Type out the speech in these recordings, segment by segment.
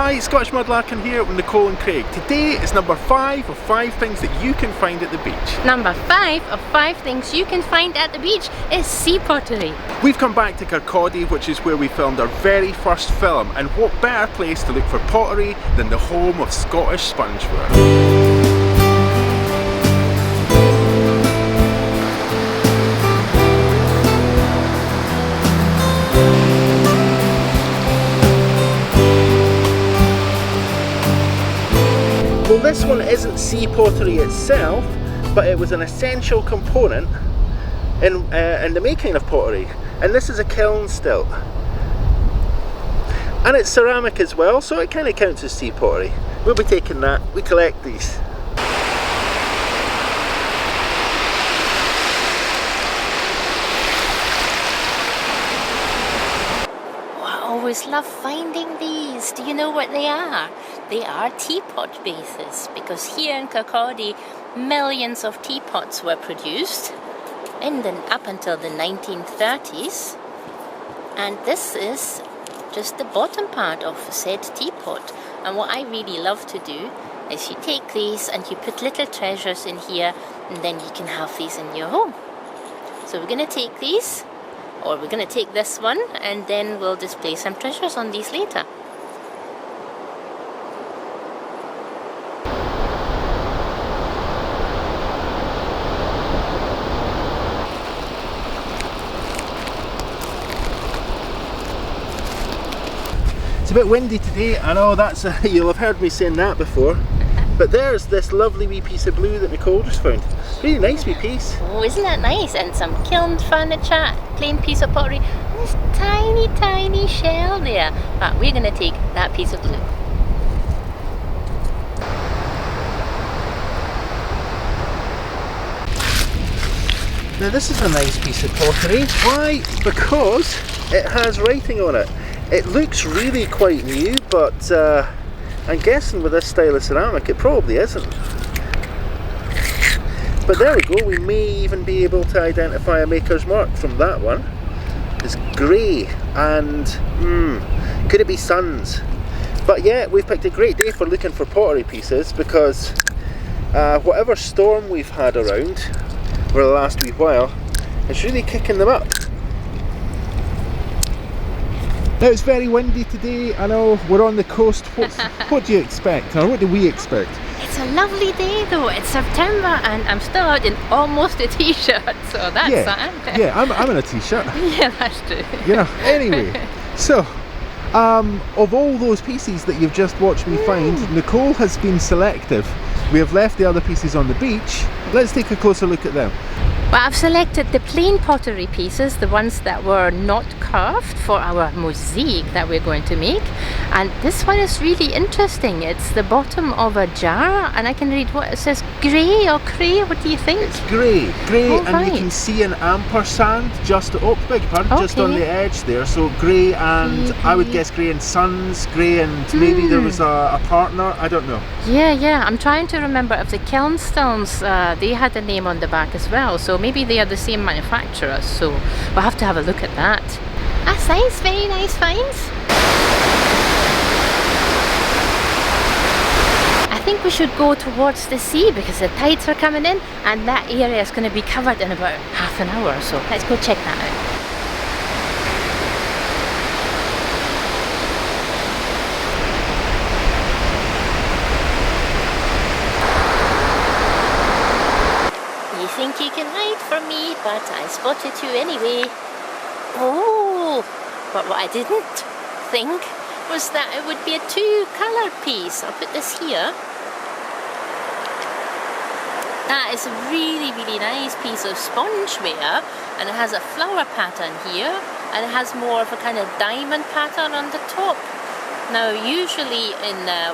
Hi, Scottish Mudlarking here with Nicole and Craig. Today is number 5 of 5 things that you can find at the beach. Number 5 of 5 things you can find at the beach is sea pottery. We've come back to Kirkcaldy, which is where we filmed our very first film, and what better place to look for pottery than the home of Scottish Spongeware. Well, this one isn't sea pottery itself, but it was an essential component in the making of pottery. And this is a kiln stilt. And it's ceramic as well, so it kind of counts as sea pottery. We'll be taking that. We collect these. I always love finding these. Do you know what they are? They are teapot bases, because here in Kirkcaldy millions of teapots were produced up until the 1930s, and this is just the bottom part of said teapot. And what I really love to do is you take these and you put little treasures in here, and then you can have these in your home. So we're going to take these, or we're going to take this one, and then we'll display some treasures on these later. It's a bit windy today, I know you'll have heard me saying that before, but there's this lovely wee piece of blue that Nicole just found. Really nice wee piece. Oh, isn't that nice? And some kiln furniture, plain piece of pottery, and this tiny, tiny shell there. But we're going to take that piece of blue. Now this is a nice piece of pottery. Why? Because it has writing on it. It looks really quite new, but I'm guessing with this style of ceramic it probably isn't. But there we go, we may even be able to identify a maker's mark from that one. It's grey and could it be Sun's? But yeah, we've picked a great day for looking for pottery pieces, because whatever storm we've had around for the last wee while, it's really kicking them up. Now it's very windy today, I know, we're on the coast. What do you expect, or what do we expect? It's a lovely day though, it's September and I'm still out in almost a t-shirt, so that's something. Yeah, I'm in a t-shirt. Yeah, that's true. You know, anyway, so of all those pieces that you've just watched me find, Nicole has been selective. We have left the other pieces on the beach. Let's take a closer look at them. Well, I've selected the plain pottery pieces, the ones that were not carved, for our mosaic that we're going to make. And this one is really interesting. It's the bottom of a jar, and I can read what it says, grey or cray. What do you think? It's grey, oh, and right. You can see an ampersand just, beg your pardon, just on the edge there. So grey and I would guess grey and Sun's, grey and maybe there was a partner, I don't know. Yeah, I'm trying to remember if the Kiln Stilts, they had a name on the back as well, so maybe they are the same manufacturer, so we'll have to have a look at that. That's nice, very nice finds. I think we should go towards the sea because the tides are coming in and that area is going to be covered in about half an hour or so. Let's go check that out. Think you can hide from me, but I spotted you anyway. Oh, but what I didn't think was that it would be a 2-colour piece. I'll put this here. That is a really, really nice piece of spongeware, and it has a flower pattern here, and it has more of a kind of diamond pattern on the top. Now, usually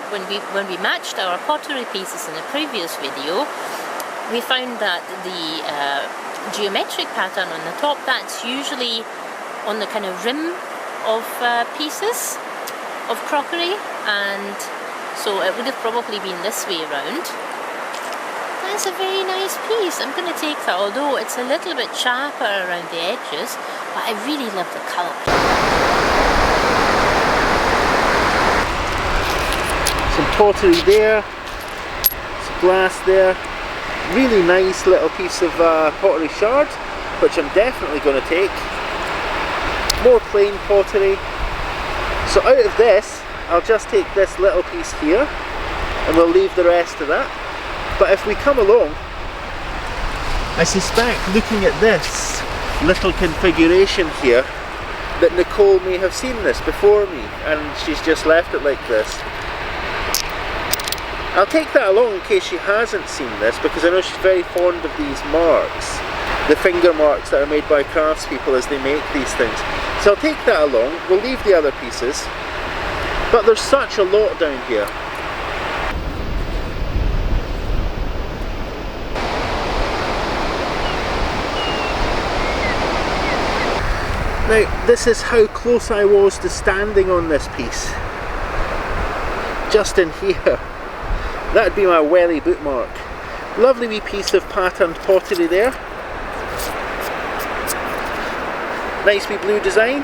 when we matched our pottery pieces in the previous video, we found that the geometric pattern on the top, that's usually on the kind of rim of pieces of crockery, and so it would have probably been this way around. That's a very nice piece. I'm going to take that, although it's a little bit sharper around the edges, but I really love the colour. pottery there, some glass there. Really nice little piece of pottery shard, which I'm definitely going to take. More plain pottery. So out of this, I'll just take this little piece here, and we'll leave the rest of that. But if we come along, I suspect, looking at this little configuration here, that Nicole may have seen this before me, and she's just left it like this. I'll take that along in case she hasn't seen this, because I know she's very fond of these marks, the finger marks that are made by craftspeople as they make these things. So I'll take that along. We'll leave the other pieces, but there's such a lot down here. Now, this is how close I was to standing on this piece. Just in here. That would be my welly bootmark. Lovely wee piece of patterned pottery there. Nice wee blue design.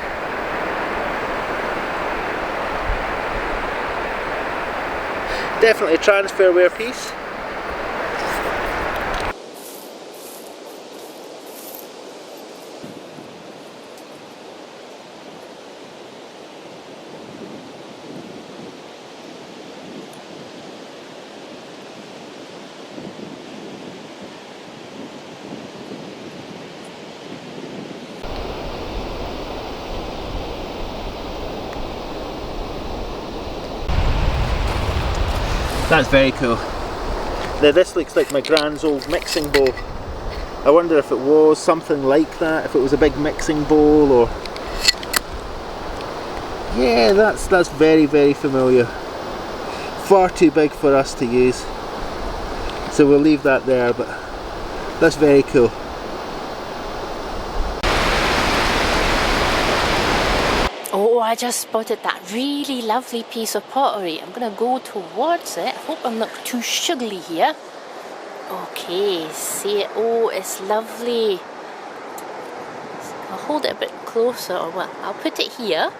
Definitely a transferware piece. That's very cool. Now this looks like my grand's old mixing bowl. I wonder if it was something like that, if it was a big mixing bowl, or... Yeah, that's very, very familiar. Far too big for us to use. So we'll leave that there, but that's very cool. Oh, I just spotted that really lovely piece of pottery. I'm going to go towards it. I hope I'm not too sugary here. Okay, see it. Oh, it's lovely. I'll hold it a bit closer, or well, I'll put it here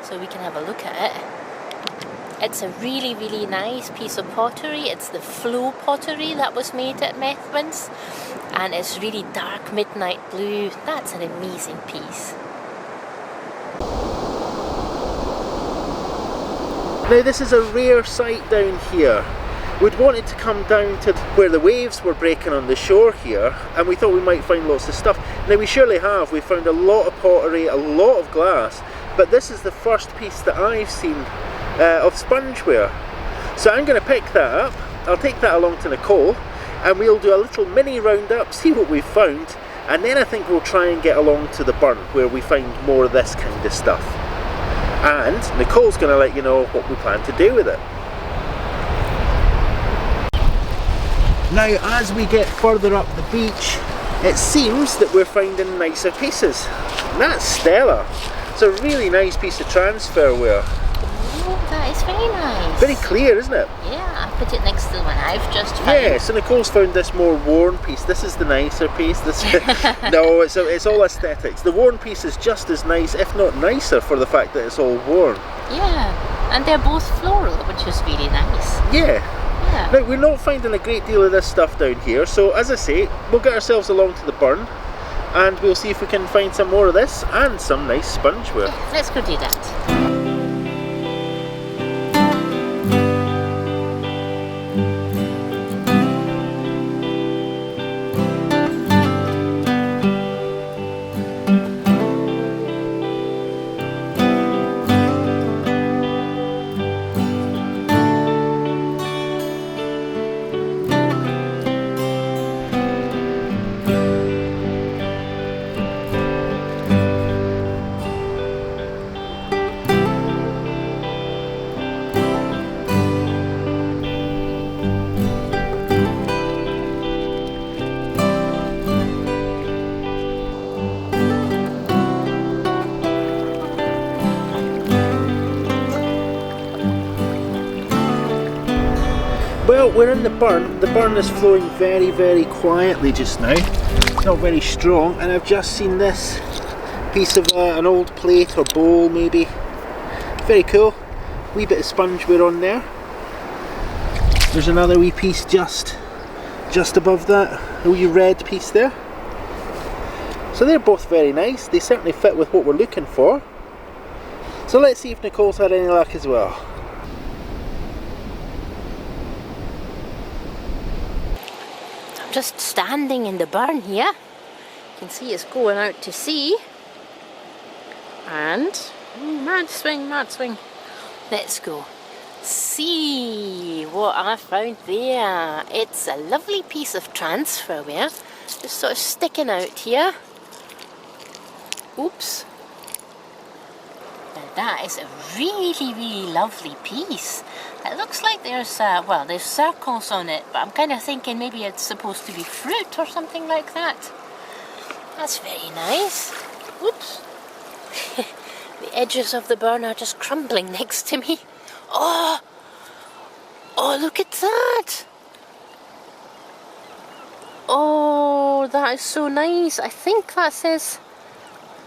so we can have a look at it. It's a really, really nice piece of pottery. It's the flow pottery that was made at Methven's, and it's really dark midnight blue. That's an amazing piece. Now this is a rare sight down here. We'd wanted to come down to where the waves were breaking on the shore here, and we thought we might find lots of stuff. Now we surely have. We found a lot of pottery, a lot of glass, but this is the first piece that I've seen of spongeware. So I'm going to pick that up. I'll take that along to Nicole, and we'll do a little mini roundup, see what we've found, and then I think we'll try and get along to the burn where we find more of this kind of stuff. And Nicole's going to let you know what we plan to do with it. Now, as we get further up the beach, it seems that we're finding nicer pieces. And that's stellar. It's a really nice piece of transferware. Oh, that is very nice. Very clear, isn't it? Yeah, I put it next to the one I've just found. Yeah, so Nicole's found this more worn piece. This is the nicer piece. This no, it's all aesthetics. The worn piece is just as nice, if not nicer, for the fact that it's all worn. Yeah, and they're both floral, which is really nice. Yeah. Yeah. Now, we're not finding a great deal of this stuff down here, so as I say, we'll get ourselves along to the burn, and we'll see if we can find some more of this, and some nice spongeware. Yeah, let's go do that. Well, we're in the burn. The burn is flowing very, very quietly just now. It's not very strong, and I've just seen this piece of an old plate or bowl maybe. Very cool. Wee bit of spongeware on there. There's another wee piece just above that, a wee red piece there. So they're both very nice, they certainly fit with what we're looking for. So let's see if Nicole's had any luck as well. I'm just standing in the barn here. You can see it's going out to sea. And mad swing. Let's go see what I found there. It's a lovely piece of transferware, just sort of sticking out here. Oops. Now that is a really lovely piece. It looks like there's well, there's circles on it, but I'm kind of thinking maybe it's supposed to be fruit or something like that. That's very nice. Oops. The edges of the barn are just crumbling next to me. Oh, look at that. Oh, that is so nice. I think that says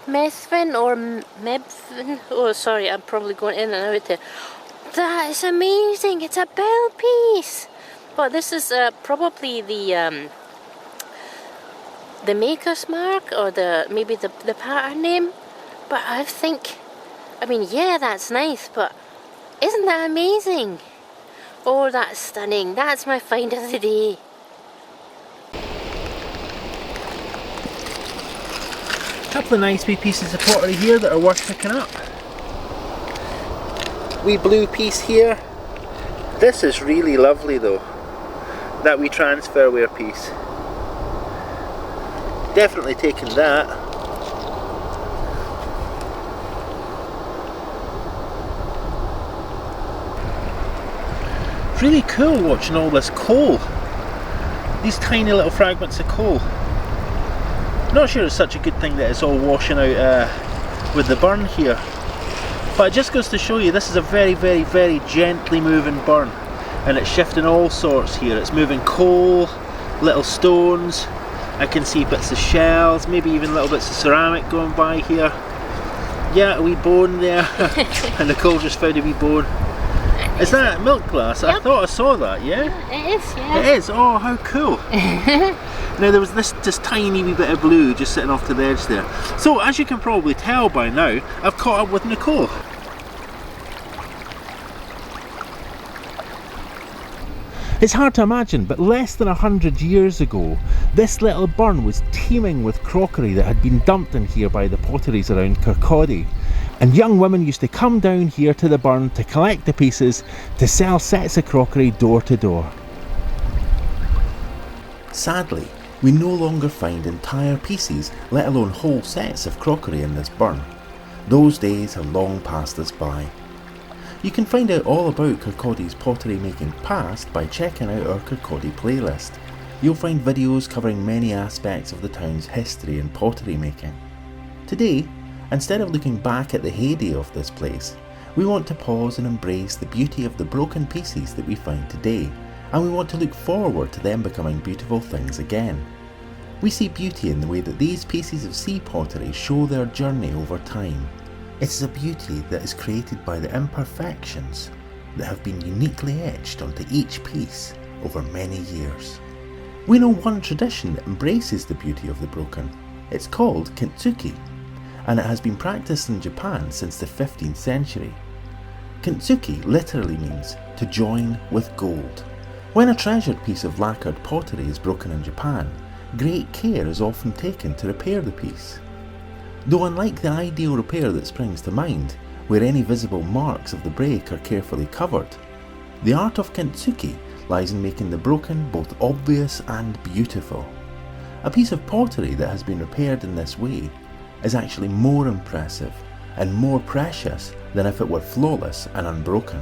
Methvin or Mebvin. Oh, sorry, I'm probably going in and out there. That is amazing. It's a bell piece. But this is probably the maker's mark or maybe the pattern name. But I mean, yeah, that's nice, but isn't that amazing? Oh, that's stunning. That's my find of the day. A couple of nice wee pieces of pottery here that are worth picking up. Wee blue piece here. This is really lovely though. That wee transferware piece. Definitely taking that. Really cool watching all this coal. These tiny little fragments of coal. Not sure it's such a good thing that it's all washing out with the burn here. But it just goes to show you this is a very gently moving burn. And it's shifting all sorts here. It's moving coal, little stones. I can see bits of shells, maybe even little bits of ceramic going by here. Yeah, a wee bone there. And Nicole just found a wee bone. Is that a milk glass? Yep. I thought I saw that, yeah? It is, yeah. It is? Oh, how cool. Now there was this just tiny wee bit of blue just sitting off to the edge there. So as you can probably tell by now, I've caught up with Nicole. It's hard to imagine, but less than 100 years ago, this little burn was teeming with crockery that had been dumped in here by the potteries around Kirkcaldy. And young women used to come down here to the burn to collect the pieces to sell sets of crockery door to door. Sadly, we no longer find entire pieces, let alone whole sets of crockery in this burn. Those days have long passed us by. You can find out all about Kirkcaldy's pottery making past by checking out our Kirkcaldy playlist. You'll find videos covering many aspects of the town's history and pottery making. Today, instead of looking back at the heyday of this place, we want to pause and embrace the beauty of the broken pieces that we find today, and we want to look forward to them becoming beautiful things again. We see beauty in the way that these pieces of sea pottery show their journey over time. It is a beauty that is created by the imperfections that have been uniquely etched onto each piece over many years. We know one tradition that embraces the beauty of the broken. It's called KINTSUKI, and it has been practiced in Japan since the 15th century. KINTSUKI literally means to join with gold. When a treasured piece of lacquered pottery is broken in Japan, great care is often taken to repair the piece. Though unlike the ideal repair that springs to mind, where any visible marks of the break are carefully covered, the art of KINTSUKI lies in making the broken both obvious and beautiful. A piece of pottery that has been repaired in this way is actually more impressive and more precious than if it were flawless and unbroken.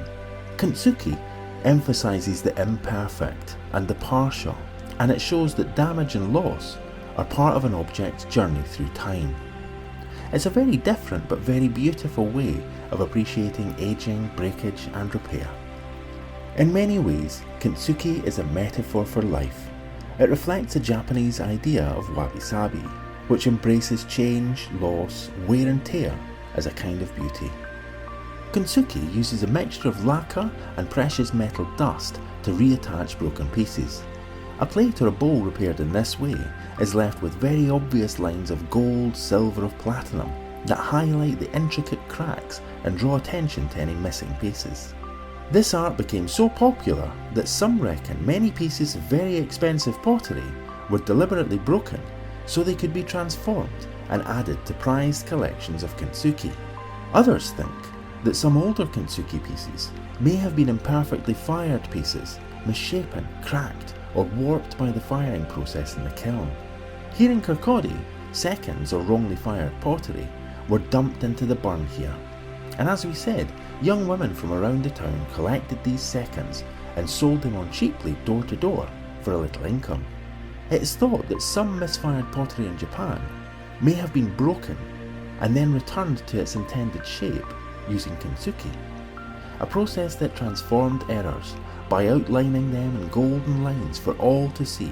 KINTSUKI emphasises the imperfect and the partial, and it shows that damage and loss are part of an object's journey through time. It's a very different but very beautiful way of appreciating aging, breakage and repair. In many ways, KINTSUKI is a metaphor for life. It reflects a Japanese idea of wabi-sabi, which embraces change, loss, wear and tear as a kind of beauty. KINTSUKI uses a mixture of lacquer and precious metal dust to reattach broken pieces. A plate or a bowl repaired in this way is left with very obvious lines of gold, silver or platinum that highlight the intricate cracks and draw attention to any missing pieces. This art became so popular that some reckon many pieces of very expensive pottery were deliberately broken so they could be transformed and added to prized collections of KINTSUKI. Others think that some older KINTSUKI pieces may have been imperfectly fired pieces, misshapen, cracked or warped by the firing process in the kiln. Here in Kirkcaldy, seconds or wrongly fired pottery were dumped into the burn here. And as we said, young women from around the town collected these seconds and sold them on cheaply door to door for a little income. It is thought that some misfired pottery in Japan may have been broken and then returned to its intended shape using KINTSUKI, a process that transformed errors by outlining them in golden lines for all to see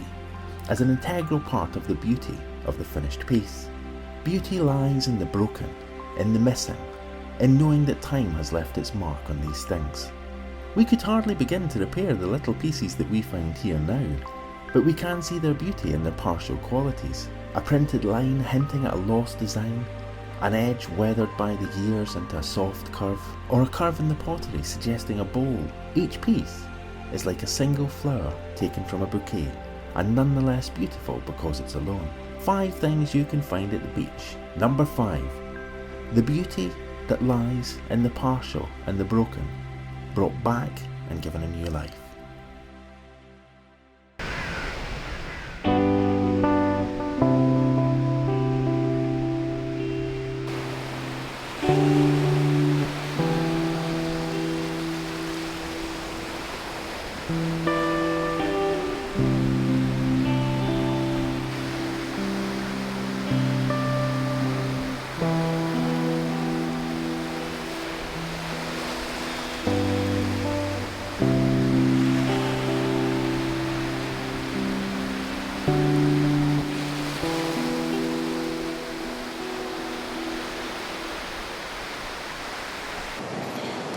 as an integral part of the beauty of the finished piece. Beauty lies in the broken, in the missing, in knowing that time has left its mark on these things. We could hardly begin to repair the little pieces that we find here now, but we can see their beauty in their partial qualities. A printed line hinting at a lost design, an edge weathered by the years into a soft curve, or a curve in the pottery suggesting a bowl. Each piece is like a single flower taken from a bouquet, and nonetheless beautiful because it's alone. 5 things you can find at the beach. Number 5. The beauty that lies in the partial and the broken, brought back and given a new life.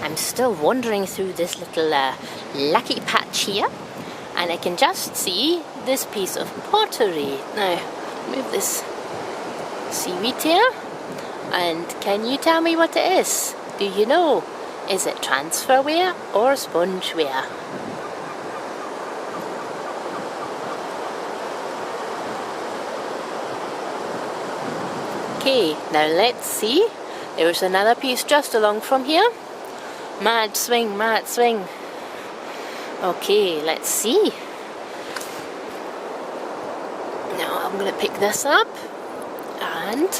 I'm still wandering through this little lucky patch here, and I can just see this piece of pottery. Now, move this seaweed here, and can you tell me what it is? Do you know? Is it transferware or spongeware? Okay, now let's see. There's another piece just along from here. Mad swing, mad swing. Okay, let's see. Now I'm going to pick this up and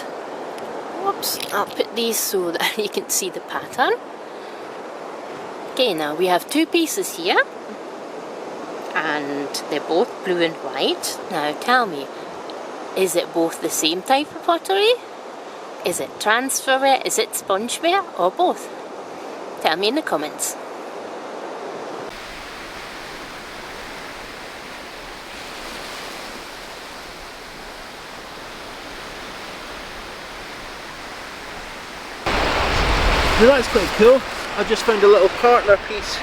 whoops, I'll put these so that you can see the pattern. Okay, now we have 2 pieces here and they're both blue and white. Now tell me, is it both the same type of pottery? Is it transferware, is it spongeware, or both? Tell me in the comments. Now that's quite cool. I just found a little partner piece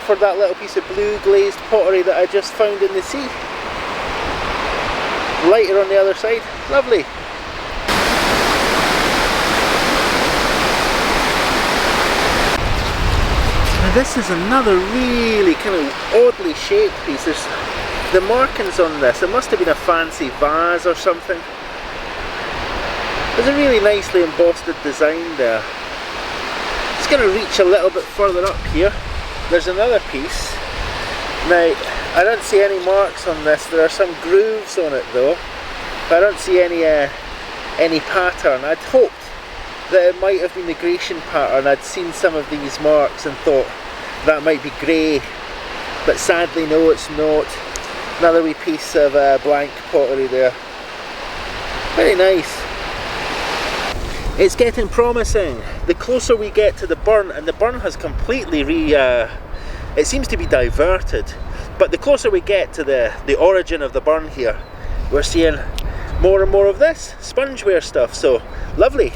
for that little piece of blue glazed pottery that I just found in the sea. Lighter on the other side. Lovely. Now this is another really kind of oddly shaped piece. There's the markings on this. It must have been a fancy vase or something. There's a really nicely embossed design there. It's going to reach a little bit further up here. There's another piece. Now I don't see any marks on this. There are some grooves on it though, but I don't see any pattern. I'd hoped that it might have been the Grecian pattern. I'd seen some of these marks and thought that might be grey, but sadly no, it's not. Another wee piece of blank pottery there. Very nice. It's getting promising. The closer we get to the burn, and the burn has completely it seems to be diverted, but the closer we get to the origin of the burn here, we're seeing more and more of this spongeware stuff, so lovely.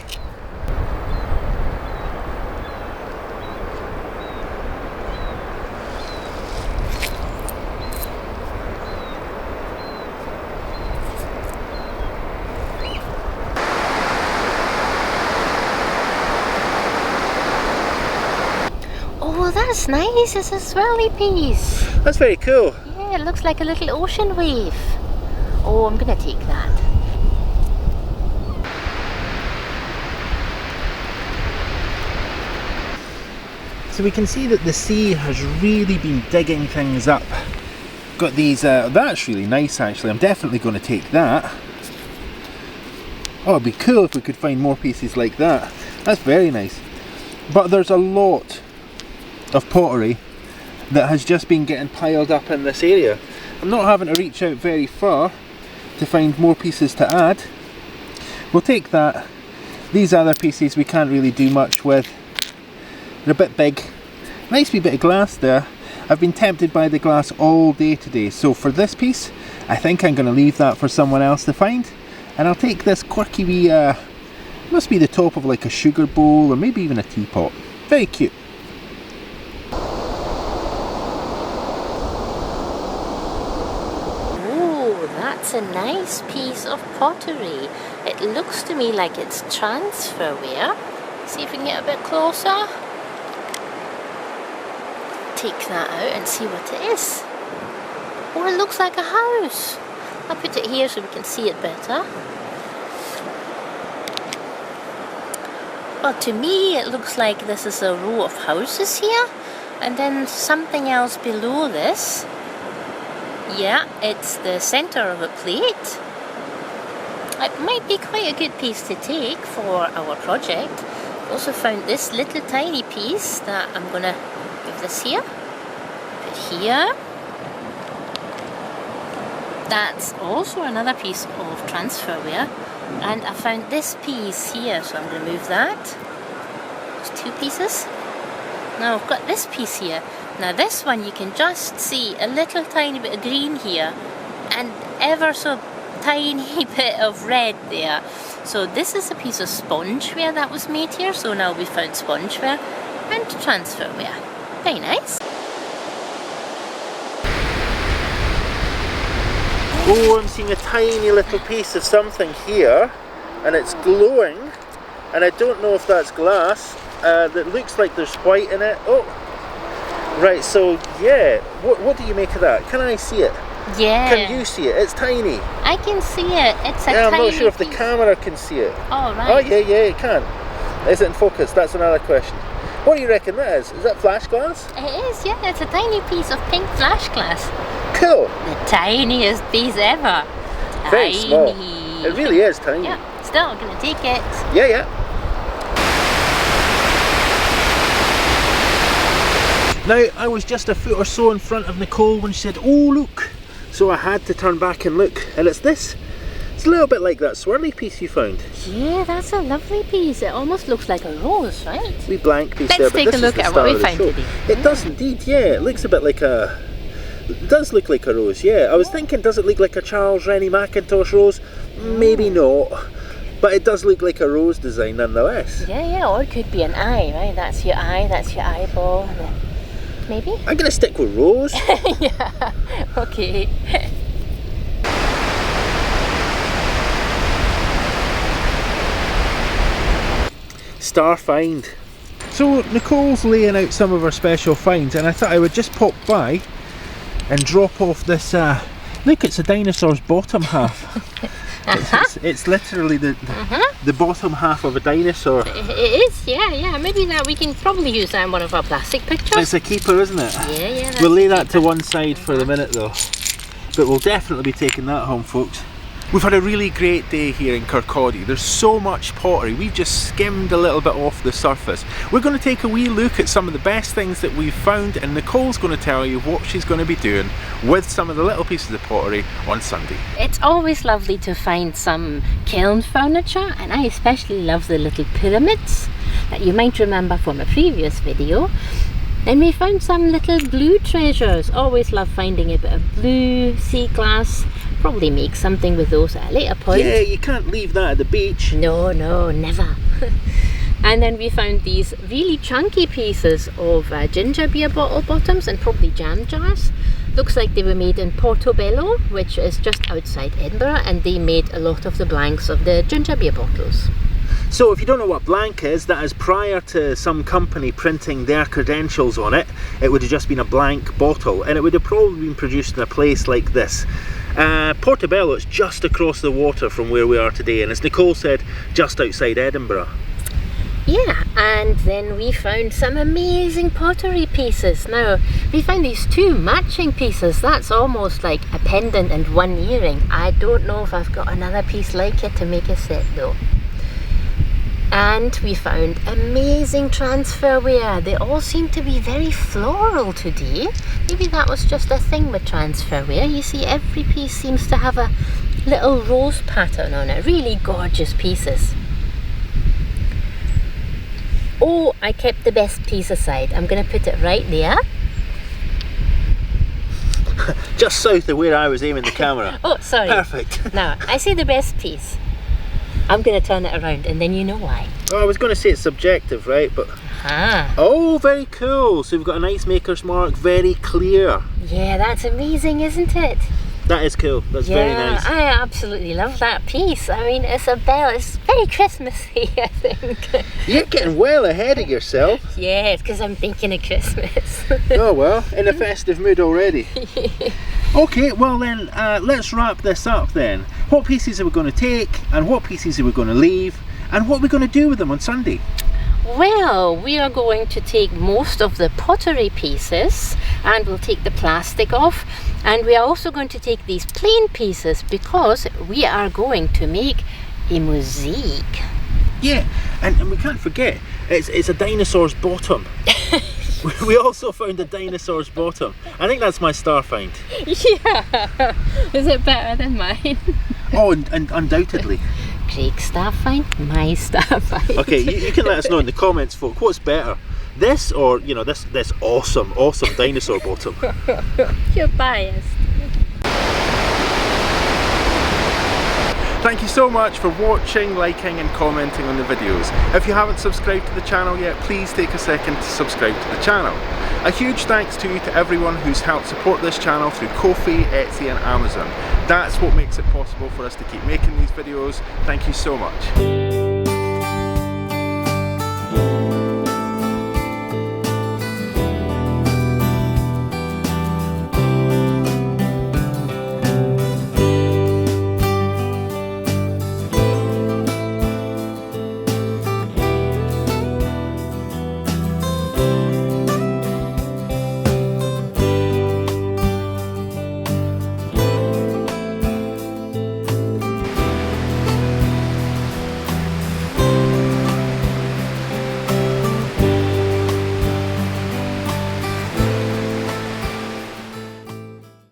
that's nice. It's a swirly piece. That's very cool. Yeah, it looks like a little ocean wave. Oh, I'm gonna take that. So we can see that the sea has really been digging things up. Got these, that's really nice actually. I'm definitely going to take that. Oh, it'd be cool if we could find more pieces like that. That's very nice. But there's a lot of pottery that has just been getting piled up in this area. I'm not having to reach out very far to find more pieces to add. We'll take that. These other pieces we can't really do much with. They're a bit big. Nice wee bit of glass there. I've been tempted by the glass all day today, so for this piece I think I'm going to leave that for someone else to find, and I'll take this quirky wee must be the top of like a sugar bowl or maybe even a teapot. Very cute. Oh, that's a nice piece of pottery. It looks to me like it's transferware. See if we can get a bit closer. Take that out and see what it is. Oh, it looks like a house. I'll put it here so we can see it better. Well, to me it looks like this is a row of houses here, and then something else below this. Yeah, it's the center of a plate. It might be quite a good piece to take for our project. Also found this little tiny piece that I'm gonna give this here. Put here. That's also another piece of transferware. And I found this piece here, so I'm going to move that. There's two pieces. Now I've got this piece here. Now this one you can just see a little tiny bit of green here and ever so tiny bit of red there. So this is a piece of spongeware that was made here. So now we found spongeware and transferware. Very nice. Oh, I'm seeing a tiny little piece of something here, and it's glowing, and I don't know if that's glass. That looks like there's white in it. Oh, right, so yeah, what do you make of that? Can I see it? Yeah. Can you see it? It's tiny. I can see it. It's a yeah, tiny I'm not sure if the piece. camera can see it. Oh, right. Oh, yeah, it can. Is it in focus? That's another question. What do you reckon that is? Is that flash glass? It is, yeah. It's a tiny piece of pink flash glass. Cool. The tiniest piece ever. Very Tiny. small. It really is tiny. Yeah, still I'm gonna take it. Yeah. Now, I was just a foot or so in front of Nicole when she said, oh look. So I had to turn back and look, and it's this. It's a little bit like that swirly piece you found. Yeah, that's a lovely piece. It almost looks like a rose, right? Wee blank piece Let's there, but take this a look is the at star what we of the found show. today. It does indeed, yeah. It looks a bit like a... It does look like a rose, yeah. I was thinking, does it look like a Charles Rennie Mackintosh rose? Maybe not. But it does look like a rose design nonetheless. Yeah, or it could be an eye, right? That's your eye, that's your eyeball. Maybe? I'm going to stick with rose. Yeah, okay. Star find. So Nicole's laying out some of her special finds, and I thought I would just pop by and drop off this look, it's a dinosaur's bottom half. It's literally the bottom half of a dinosaur. It is, yeah. Maybe that we can probably use that in one of our plastic pictures. It's a keeper, isn't it? Yeah. We'll lay that to one side for the minute though, but we'll definitely be taking that home, folks. We've had a really great day here in Kirkcaldy. There's so much pottery. We've just skimmed a little bit off the surface. We're going to take a wee look at some of the best things that we've found, and Nicole's going to tell you what she's going to be doing with some of the little pieces of pottery on Sunday. It's always lovely to find some kiln furniture, and I especially love the little pyramids that you might remember from a previous video. Then we found some little blue treasures. Always love finding a bit of blue sea glass. Probably make something with those at a later point. Yeah, you can't leave that at the beach. No, never. And then we found these really chunky pieces of ginger beer bottle bottoms and probably jam jars. Looks like they were made in Portobello, which is just outside Edinburgh, and they made a lot of the blanks of the ginger beer bottles. So if you don't know what blank is, that is prior to some company printing their credentials on it, it would have just been a blank bottle, and it would have probably been produced in a place like this. Portobello is just across the water from where we are today, and as Nicole said, just outside Edinburgh. Yeah, and then we found some amazing pottery pieces. Now, we found these two matching pieces. That's almost like a pendant and one earring. I don't know if I've got another piece like it to make a set though. And we found amazing transferware. They all seem to be very floral today. Maybe that was just a thing with transferware. You see, every piece seems to have a little rose pattern on it. Really gorgeous pieces. Oh, I kept the best piece aside. I'm going to put it right there. Just south of where I was aiming the camera. Oh, sorry. Perfect. Now, I see the best piece. I'm going to turn it around and then you know why. Oh, I was going to say it's subjective, right? But Ah. oh, very cool. So we've got a nice maker's mark, very clear. Yeah, that's amazing, isn't it? That is cool. That's very nice. I absolutely love that piece. I mean, it's a bell. It's very Christmassy, I think. You're getting well ahead of yourself. Yeah, it's because I'm thinking of Christmas. Oh well, in a festive mood already. Okay, well then, let's wrap this up then. What pieces are we going to take, and what pieces are we going to leave, and what are we going to do with them on Sunday? Well, we are going to take most of the pottery pieces and we'll take the plastic off, and we are also going to take these plain pieces because we are going to make a mosaic. Yeah, and we can't forget, it's a dinosaur's bottom. We also found a dinosaur's bottom. I think that's my star find. Yeah, is it better than mine? Oh, and undoubtedly. Craig's star find, my star find. Okay, you can let us know in the comments, folk, what's better? This or, you know, this awesome dinosaur bottom? You're biased. Thank you so much for watching, liking and commenting on the videos. If you haven't subscribed to the channel yet, please take a second to subscribe to the channel. A huge thanks to everyone who's helped support this channel through Ko-fi, Etsy and Amazon. That's what makes it possible for us to keep making these videos. Thank you so much.